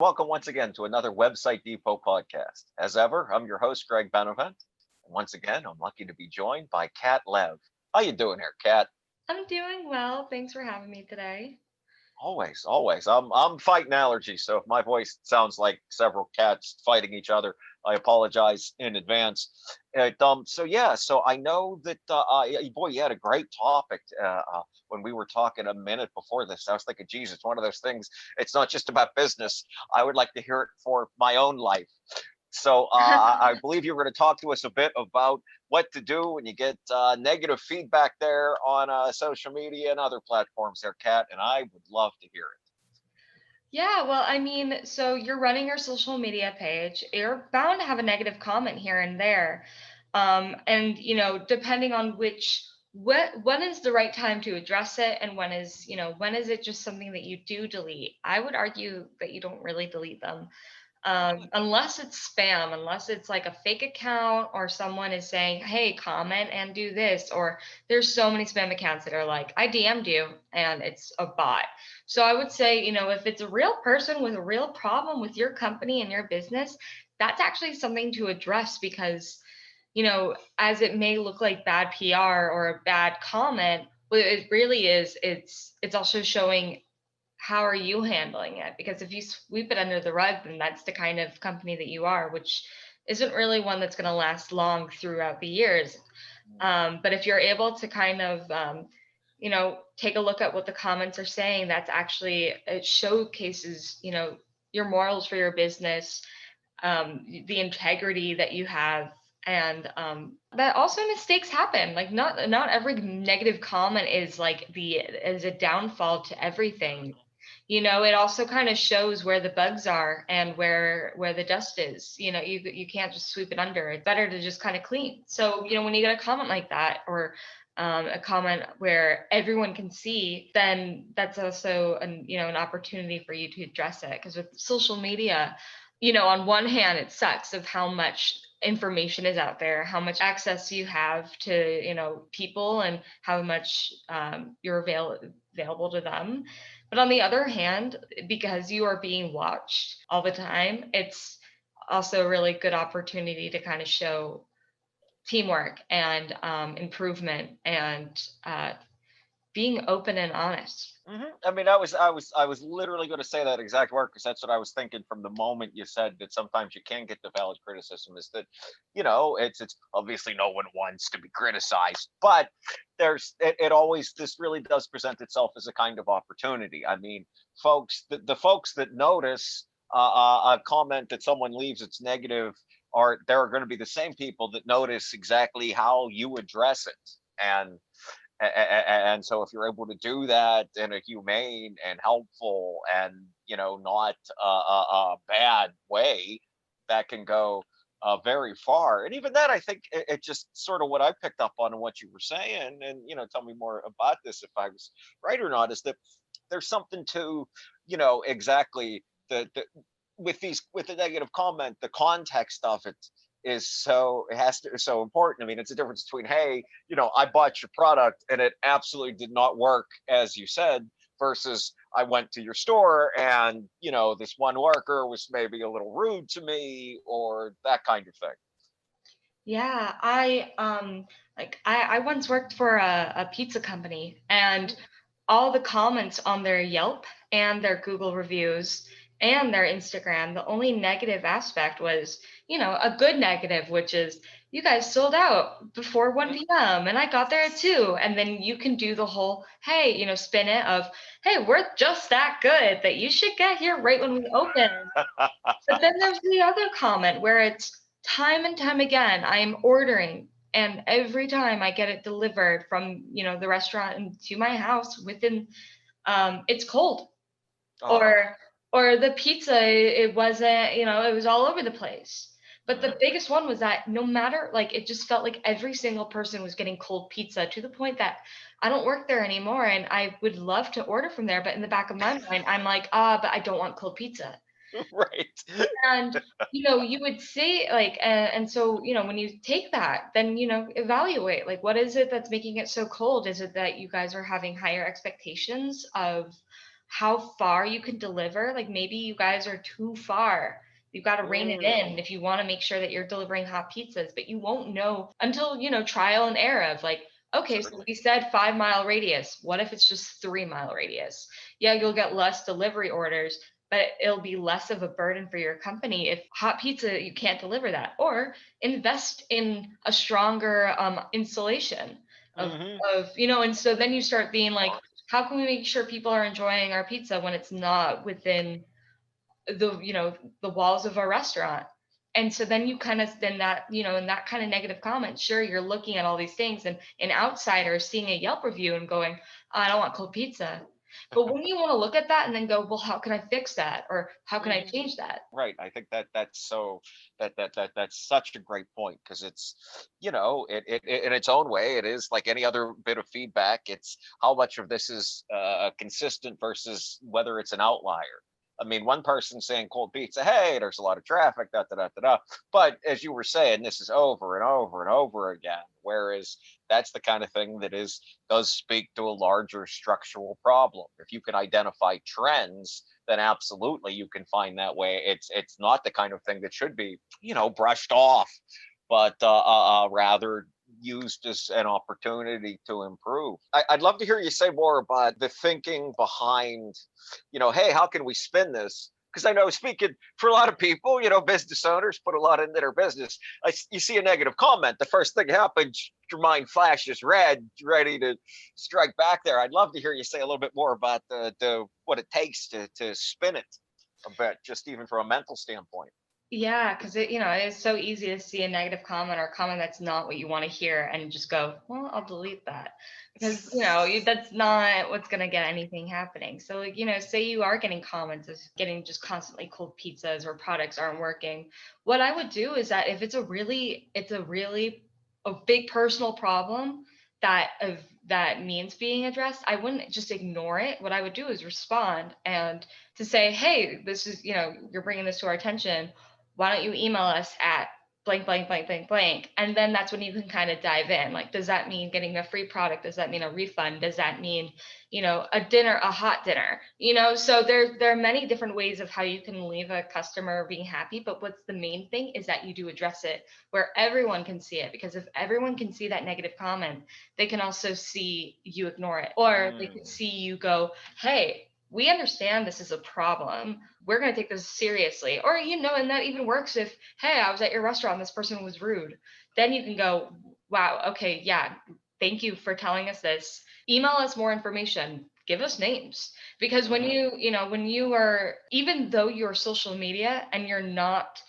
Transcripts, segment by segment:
Welcome once again to another Website Depot podcast. As ever, I'm your host, Greg Benevent. And once again, I'm lucky to be joined by Kat Lev. How you doing here, Kat? I'm doing well. Thanks for having me today. Always, always. I'm fighting allergies, so if my voice sounds like several cats fighting each other, I apologize in advance. So I know that boy, you had a great topic when we were talking a minute before this. I was thinking, geez, it's one of those things. It's not just about business. I would like to hear it for my own life. So I believe you're going to talk to us a bit about what to do when you get negative feedback there on social media and other platforms there, Kat, and I would love to hear it. Yeah, well, so you're running your social media page. You're bound to have a negative comment here and there. And depending on when is the right time to address it and when is it just something that you do delete? I would argue that you don't really delete them. Unless it's spam, unless it's like a fake account or someone is saying, hey, comment and do this, or there's so many spam accounts that are like, I DM'd you and it's a bot. So I would say, if it's a real person with a real problem with your company and your business, that's actually something to address because, as it may look like bad PR or a bad comment, what it really is, it's also showing how are you handling it? Because if you sweep it under the rug, then that's the kind of company that you are, which isn't really one that's going to last long throughout the years. But if you're able to kind of, take a look at what the comments are saying, that's actually, it showcases, your morals for your business, the integrity that you have. And that also mistakes happen. Like not every negative comment is like is a downfall to everything. It also kind of shows where the bugs are and where the dust is. You can't just sweep it under. It's better to just kind of clean. So when you get a comment like that, or a comment where everyone can see, then that's also an opportunity for you to address it. Because with social media, on one hand, it sucks of how much information is out there, how much access you have to people, and how much you're available to them. But on the other hand, because you are being watched all the time, it's also a really good opportunity to kind of show teamwork and improvement and being open and honest. I mean, I was literally going to say that exact word because that's what I was thinking from the moment you said that sometimes you can get the valid criticism. Is that, it's obviously no one wants to be criticized, but it always this really does present itself as a kind of opportunity. I mean, the folks that notice a comment that someone leaves that's negative are there are going to be the same people that notice exactly how you address it. And so if you're able to do that in a humane and helpful and not a bad way, that can go very far. And even that, I think it just sort of what I picked up on and what you were saying, and tell me more about this if I was right or not, is that there's something to exactly the with the negative comment, the context of it is it has to so important. I mean, it's a difference between, hey, I bought your product and it absolutely did not work as you said, versus I went to your store and this one worker was maybe a little rude to me or that kind of thing. Yeah, I once worked for a pizza company, and all the comments on their Yelp and their Google reviews and their Instagram, the only negative aspect was, a good negative, which is you guys sold out before 1 p.m. and I got there at 2. And then you can do the whole, hey, spin it of, hey, we're just that good that you should get here right when we open. But then there's the other comment where it's time and time again, I am ordering, and every time I get it delivered from, the restaurant and to my house within, it's cold. Oh. Or the pizza, it wasn't, it was all over the place. But the Mhm. biggest one was that no matter, like, it just felt like every single person was getting cold pizza, to the point that I don't work there anymore and I would love to order from there. But in the back of my mind, I'm like, but I don't want cold pizza. Right. And you would say, like, and so when you take that, then evaluate, like, what is it that's making it so cold? Is it that you guys are having higher expectations of how far you can deliver. Like maybe you guys are too far. You've got to rein it in if you want to make sure that you're delivering hot pizzas, but you won't know until, trial and error of like, okay, so we said 5 mile radius. What if it's just 3 mile radius? Yeah, you'll get less delivery orders, but it'll be less of a burden for your company if hot pizza, you can't deliver that. Or invest in a stronger installation of, Hmm. and so then you start being like, how can we make sure people are enjoying our pizza when it's not within the walls of a restaurant? And so then you kind of then that in that kind of negative comment, sure, you're looking at all these things, and an outsider seeing a Yelp review and going, I don't want cold pizza. But when you want to look at that and then go, well, how can I fix that, or how can I Hmm. change that? Right. I think that's such a great point, because it's, it in its own way, it is like any other bit of feedback. It's how much of this is consistent versus whether it's an outlier. I mean, one person saying cold pizza, hey, there's a lot of traffic, da da da da da. But as you were saying, this is over and over and over again. Whereas that's the kind of thing that does speak to a larger structural problem. If you can identify trends, then absolutely you can find that way. It's not the kind of thing that should be, brushed off, but rather used as an opportunity to improve. I'd love to hear you say more about the thinking behind, hey, how can we spin this? Because I know, speaking for a lot of people, business owners put a lot into their business. You see a negative comment, the first thing happens, your mind flashes red, ready to strike back there. I'd love to hear you say a little bit more about the what it takes to spin it a bit, just even from a mental standpoint. Yeah, because it is so easy to see a negative comment or a comment that's not what you want to hear and just go, well, I'll delete that, because that's not what's gonna get anything happening. So like, say you are getting comments of getting just constantly cold pizzas or products aren't working. What I would do is that if it's a really a big personal problem that means being addressed, I wouldn't just ignore it. What I would do is respond and to say, hey, this is, you're bringing this to our attention. Why don't you email us at blank, blank, blank, blank, blank? And then that's when you can kind of dive in. Like, does that mean getting a free product? Does that mean a refund? Does that mean, a hot dinner? So there are many different ways of how you can leave a customer being happy. But what's the main thing is that you do address it where everyone can see it. Because if everyone can see that negative comment, they can also see you ignore it. Or they can see you go, hey, we understand this is a problem. We're going to take this seriously. Or, and that even works if, hey, I was at your restaurant, this person was rude. Then you can go, wow, okay, yeah, thank you for telling us this. Email us more information. Give us names. Because when when you are, even though you're social media and you're not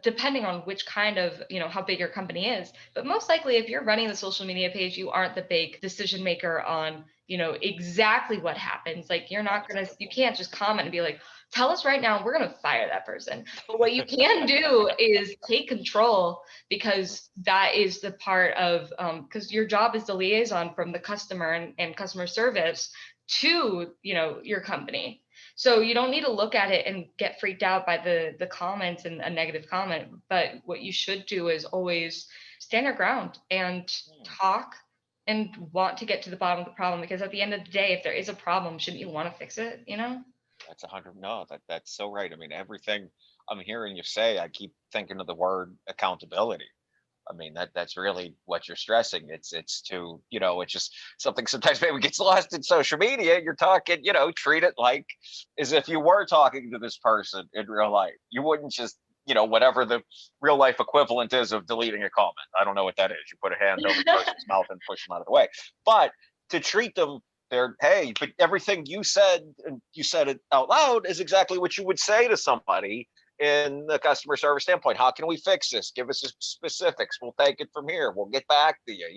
depending on which kind of, how big your company is, but most likely if you're running the social media page, you aren't the big decision maker on, exactly what happens. Like you can't just comment and be like, tell us right now, we're going to fire that person. But what you can do is take control, because that is the part of, because your job is the liaison from the customer and customer service to, your company. So you don't need to look at it and get freaked out by the comments and a negative comment. But what you should do is always stand your ground and talk and want to get to the bottom of the problem. Because at the end of the day, if there is a problem, shouldn't you want to fix it? That's 100. No, that's so right. I mean, everything I'm hearing you say, I keep thinking of the word accountability. I mean, that's really what you're stressing. It's to, it's just something sometimes maybe gets lost in social media. You're talking, treat it like as if you were talking to this person in real life. You wouldn't just, whatever the real life equivalent is of deleting a comment. I don't know what that is. You put a hand over the person's mouth and push them out of the way. But to treat them, hey, but everything you said, and you said it out loud, is exactly what you would say to somebody in the customer service standpoint. How can we fix this? Give us the specifics. We'll take it from here. We'll get back to you,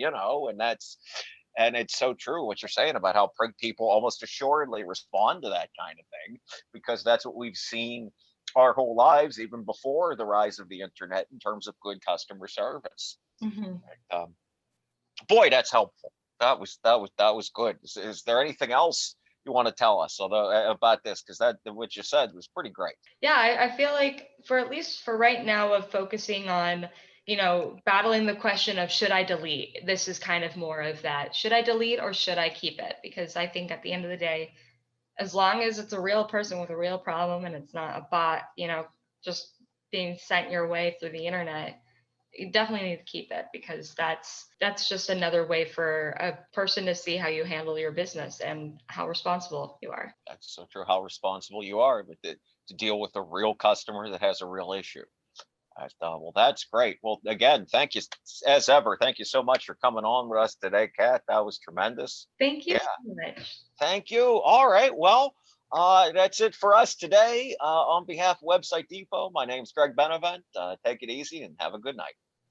and it's so true what you're saying about how people almost assuredly respond to that kind of thing, because that's what we've seen our whole lives, even before the rise of the internet, in terms of good customer service. Mm-hmm. Um, Boy, that's helpful. That was good. Is there anything else you want to tell us, although about this, because that what you said was pretty great. Yeah, I feel like for at least for right now of focusing on, battling the question of should I delete? This is kind of more of that. Should I delete or should I keep it? Because I think at the end of the day, as long as it's a real person with a real problem and it's not a bot, just being sent your way through the internet, you definitely need to keep it, because that's just another way for a person to see how you handle your business and how responsible you are. That's so true. How responsible you are with it to deal with a real customer that has a real issue. Well, that's great. Well, again, thank you as ever. Thank you so much for coming on with us today, Kat. That was tremendous. Thank you Yeah, so much. thank you. All right. Well, that's it for us today. On behalf of Website Depot, my name's Greg Benevent. Take it easy and have a good night.